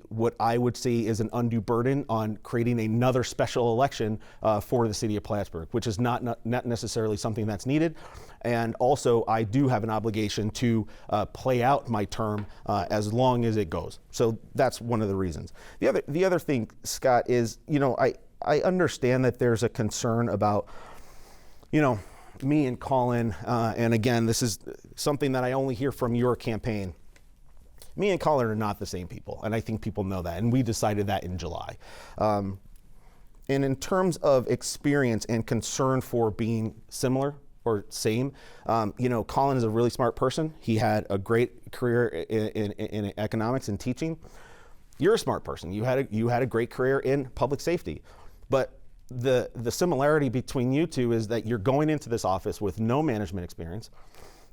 what I would see is an undue burden on creating another special election for the city of Plattsburgh, which is not necessarily something that's needed. And also, I do have an obligation to play out my term as long as it goes. So that's one of the reasons. The other thing, Scott, is, you know, I understand that there's a concern about, you know, me and Colin, and again, this is something that I only hear from your campaign. Me and Colin are not the same people, and I think people know that, and we decided that in July. And in terms of experience and concern for being similar or same, you know, Colin is a really smart person. He had a great career in economics and teaching. You're a smart person. You had a great career in public safety. But the similarity between you two is that you're going into this office with no management experience.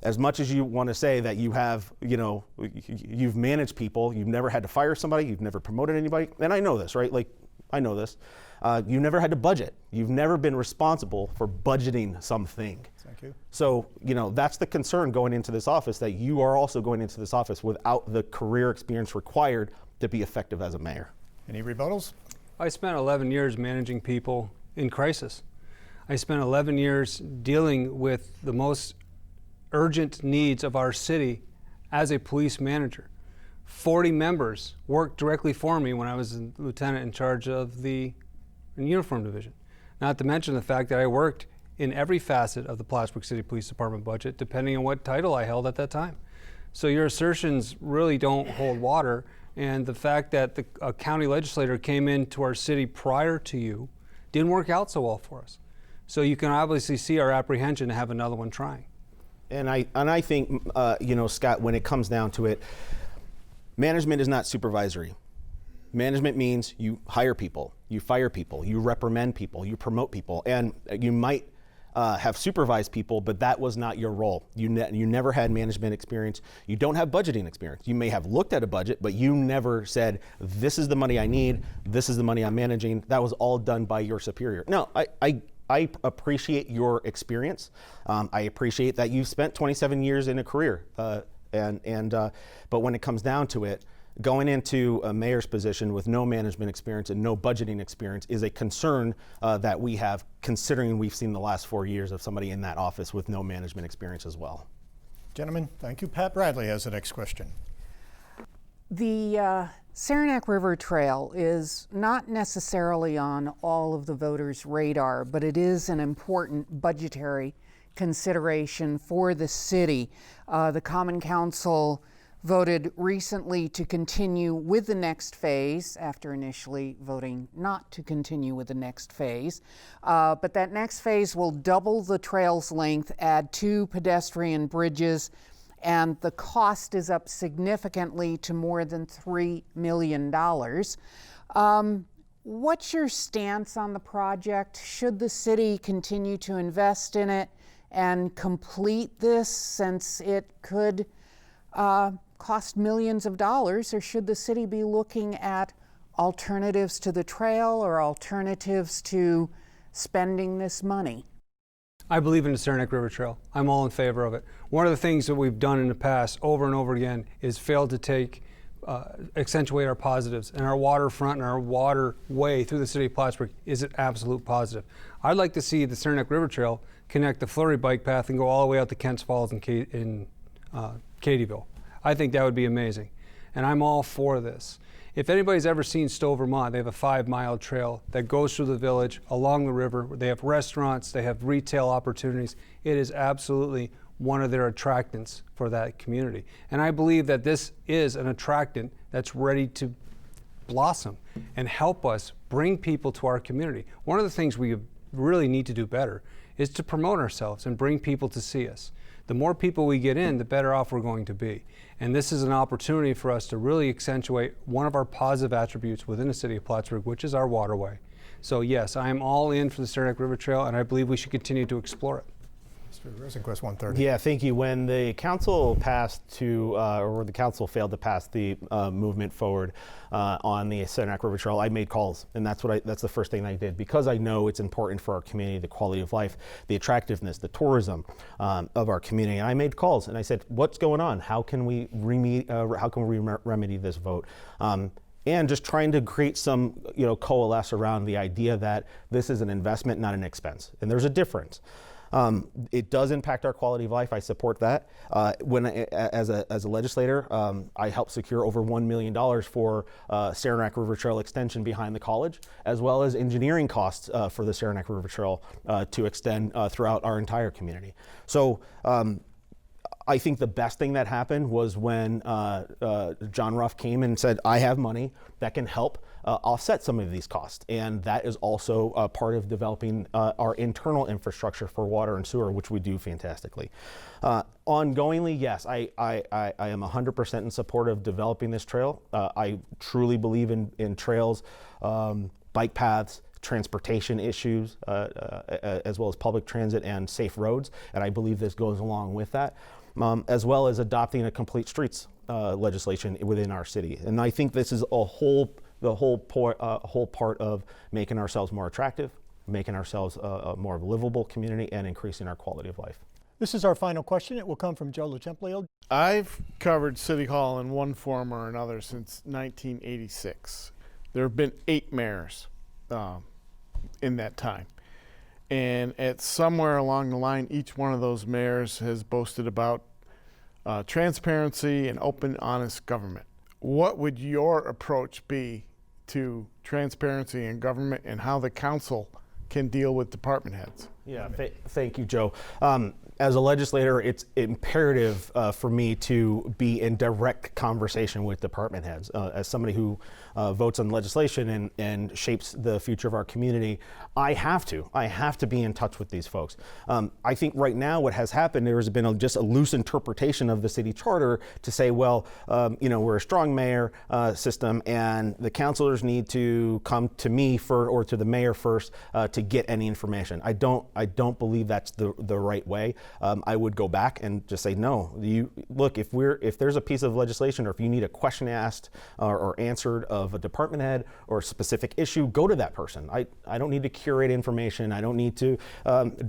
As much as you want to say that you have, you know, you've managed people, you've never had to fire somebody, you've never promoted anybody, and I know this, right? Like, I know this. You've never had to budget. You've never been responsible for budgeting something. Thank you. So, you know, that's the concern going into this office, that you are also going into this office without the career experience required to be effective as a mayor. Any rebuttals? I spent 11 years managing people in crisis. I spent 11 years dealing with the most urgent needs of our city as a police manager. 40 members worked directly for me when I was a lieutenant in charge of the uniform division. Not to mention the fact that I worked in every facet of the Plattsburgh City Police Department budget, depending on what title I held at that time. So your assertions really don't hold water, and the fact that a county legislator came into our city prior to you didn't work out so well for us. So you can obviously see our apprehension to have another one trying. And I think, you know, Scott, when it comes down to it, management is not supervisory. Management means you hire people, you fire people, you reprimand people, you promote people, and you might have supervised people, but that was not your role. You never had management experience. You don't have budgeting experience. You may have looked at a budget, but you never said, this is the money I need, this is the money I'm managing. That was all done by your superior. No, I appreciate your experience. I appreciate that you've spent 27 years in a career. But when it comes down to it, going into a mayor's position with no management experience and no budgeting experience is a concern that we have, considering we've seen the last 4 years of somebody in that office with no management experience as well. Gentlemen, thank you. Pat Bradley has the next question. The Saranac River Trail is not necessarily on all of the voters' radar, but it is an important budgetary consideration for the city. The Common Council voted recently to continue with the next phase after initially voting not to continue with the next phase. But that next phase will double the trail's length, add 2 pedestrian bridges, and the cost is up significantly to more than $3 million. What's your stance on the project? Should the city continue to invest in it and complete this, since it could cost millions of dollars, or should the city be looking at alternatives to the trail or alternatives to spending this money? I believe in the Saranac River Trail. I'm all in favor of it. One of the things that we've done in the past over and over again is failed to accentuate our positives, and our waterfront and our waterway through the city of Plattsburgh is an absolute positive. I'd like to see the Saranac River Trail connect the Flurry bike path and go all the way out to Kents Falls in Cadyville. I think that would be amazing, and I'm all for this. If anybody's ever seen Stowe, Vermont, they have a 5-mile trail that goes through the village, along the river. They have restaurants, they have retail opportunities. It is absolutely one of their attractants for that community. And I believe that this is an attractant that's ready to blossom and help us bring people to our community. One of the things we really need to do better is to promote ourselves and bring people to see us. The more people we get in, the better off we're going to be. And this is an opportunity for us to really accentuate one of our positive attributes within the city of Plattsburgh, which is our waterway. So yes, I am all in for the Saranac River Trail, and I believe we should continue to explore it. Mr. Rosenquest, 130. Yeah, thank you. When the council or the council failed to pass the movement forward on the Saranac River Trail, I made calls, and that's the first thing I did, because I know it's important for our community, the quality of life, the attractiveness, the tourism of our community. And I made calls, and I said, "What's going on? How can we remedy this vote?" And just trying to create some, coalesce around the idea that this is an investment, not an expense, and there's a difference. It does impact our quality of life. I support that. As a legislator, I helped secure over $1 million for Saranac River Trail extension behind the college, as well as engineering costs for the Saranac River Trail to extend throughout our entire community. So I think the best thing that happened was when John Ruff came and said, "I have money that can help offset some of these costs," and that is also part of developing our internal infrastructure for water and sewer, which we do fantastically. Ongoingly, yes, I am 100% in support of developing this trail. I truly believe in trails, bike paths, transportation issues, as well as public transit and safe roads, and I believe this goes along with that, as well as adopting a complete streets legislation within our city. And I think this is the whole part of making ourselves more attractive, making ourselves a more livable community, and increasing our quality of life. This is our final question. It will come from Joe LoTemplio. I've covered City Hall in one form or another since 1986. There have been 8 mayors in that time. And at somewhere along the line, each one of those mayors has boasted about transparency and open, honest government. What would your approach be to transparency in government, and how the council can deal with department heads? Yeah, thank you, Joe. As a legislator, it's imperative for me to be in direct conversation with department heads. As somebody who votes on legislation and shapes the future of our community, I have to be in touch with these folks. I think right now what has happened, there has been just a loose interpretation of the city charter to say, well, we're a strong mayor system, and the councilors need to come to me or to the mayor first to get any information. I don't believe that's the right way. I would go back and just say, no, look, if there's a piece of legislation, or if you need a question asked or answered of a department head or a specific issue, go to that person. I don't need to curate information. I don't need to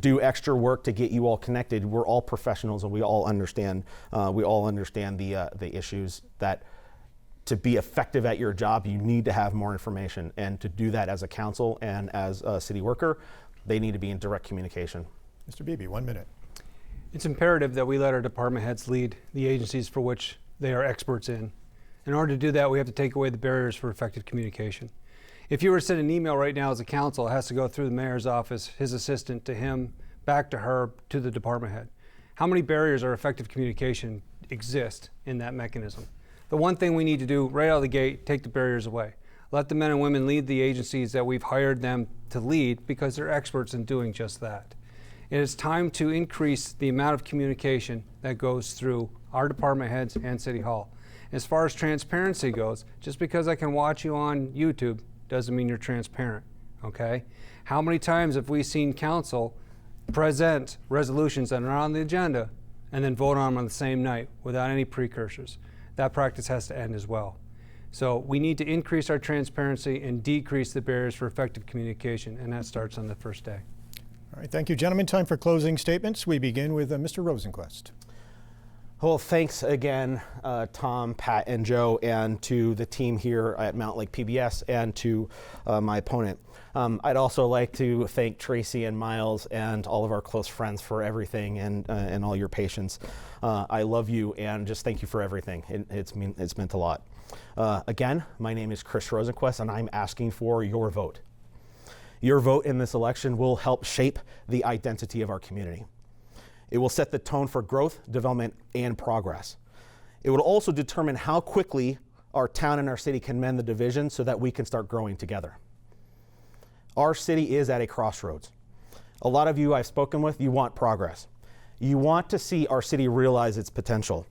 do extra work to get you all connected. We're all professionals, and we all understand the issues that to be effective at your job, you need to have more information. And to do that as a council and as a city worker, they need to be in direct communication. Mr. Beebie, 1 minute. It's imperative that we let our department heads lead the agencies for which they are experts in. In order to do that, we have to take away the barriers for effective communication. If you were to send an email right now as a council, it has to go through the mayor's office, his assistant, to him, back to her, to the department head. How many barriers or effective communication exist in that mechanism? The one thing we need to do right out of the gate, take the barriers away. Let the men and women lead the agencies that we've hired them to lead, because they're experts in doing just that. It is time to increase the amount of communication that goes through our department heads and City Hall. As far as transparency goes, just because I can watch you on YouTube doesn't mean you're transparent, okay? How many times have we seen council present resolutions that are on the agenda and then vote on them on the same night without any precursors? That practice has to end as well. So we need to increase our transparency and decrease the barriers for effective communication, and that starts on the first day. All right, thank you, gentlemen. Time for closing statements. We begin with Mr. Rosenquest. Well, thanks again, Tom, Pat, and Joe, and to the team here at Mountain Lake PBS, and to my opponent. I'd also like to thank Tracy and Miles and all of our close friends for everything and all your patience. I love you, and just thank you for everything. It's meant a lot. Again, my name is Chris Rosenquest, and I'm asking for your vote. Your vote in this election will help shape the identity of our community. It will set the tone for growth, development, and progress. It will also determine how quickly our town and our city can mend the division so that we can start growing together. Our city is at a crossroads. A lot of you I've spoken with, you want progress. You want to see our city realize its potential.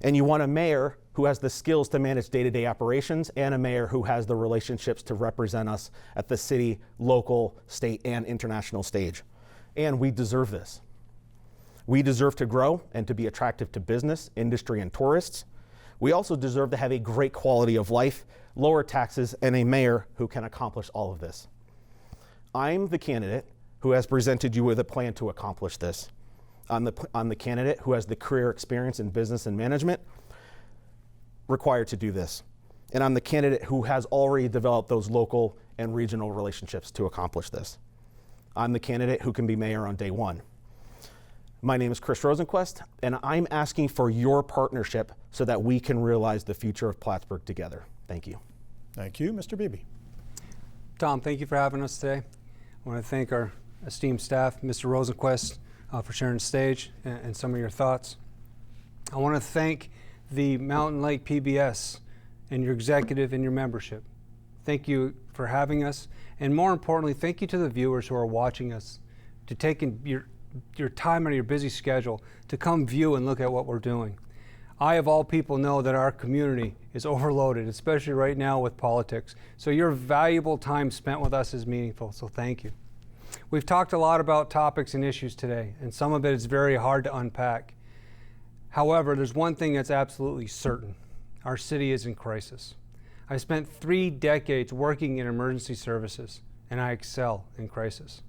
And you want a mayor who has the skills to manage day-to-day operations, and a mayor who has the relationships to represent us at the city, local, state, and international stage. And we deserve this. We deserve to grow and to be attractive to business, industry, and tourists. We also deserve to have a great quality of life, lower taxes, and a mayor who can accomplish all of this. I'm the candidate who has presented you with a plan to accomplish this. I'm the candidate who has the career experience in business and management required to do this. And I'm the candidate who has already developed those local and regional relationships to accomplish this. I'm the candidate who can be mayor on day one. My name is Chris Rosenquest, and I'm asking for your partnership so that we can realize the future of Plattsburgh together. Thank you. Thank you, Mr. Beebie. Tom, thank you for having us today. I want to thank our esteemed staff, Mr. Rosenquest, for sharing the stage and some of your thoughts. I want to thank the Mountain Lake PBS and your executive and your membership. Thank you for having us, and more importantly, thank you to the viewers who are watching us, to taking your time out of your busy schedule to come view and look at what we're doing. I, of all people, know that our community is overloaded, especially right now with politics. So your valuable time spent with us is meaningful, so thank you. We've talked a lot about topics and issues today, and some of it is very hard to unpack. However, there's one thing that's absolutely certain. Our city is in crisis. I spent 3 decades working in emergency services, and I excel in crisis.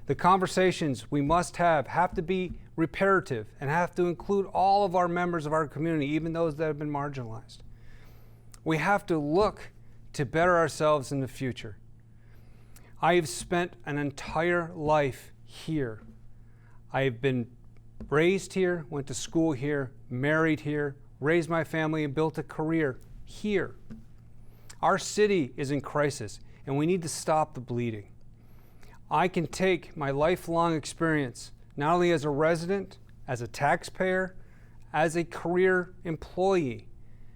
The conversations we must have to be reparative and have to include all of our members of our community, even those that have been marginalized. We have to look to better ourselves in the future. I have spent an entire life here. I have been raised here, went to school here, married here, raised my family, and built a career here. Our city is in crisis, and we need to stop the bleeding. I can take my lifelong experience not only as a resident, as a taxpayer, as a career employee.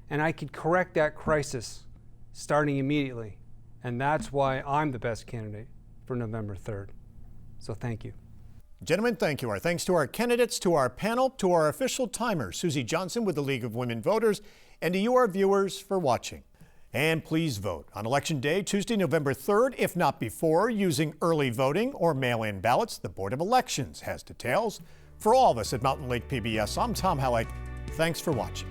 And I could correct that crisis starting immediately. And that's why I'm the best candidate for November 3rd. So thank you. Gentlemen, thank you. Our thanks to our candidates, to our panel, to our official timer, Susie Johnson with the League of Women Voters, and to you, our viewers, for watching. And please vote on Election Day, Tuesday, November 3rd, if not before, using early voting or mail-in ballots. The Board of Elections has details. For all of us at Mountain Lake PBS, I'm Tom Halleck. Thanks for watching.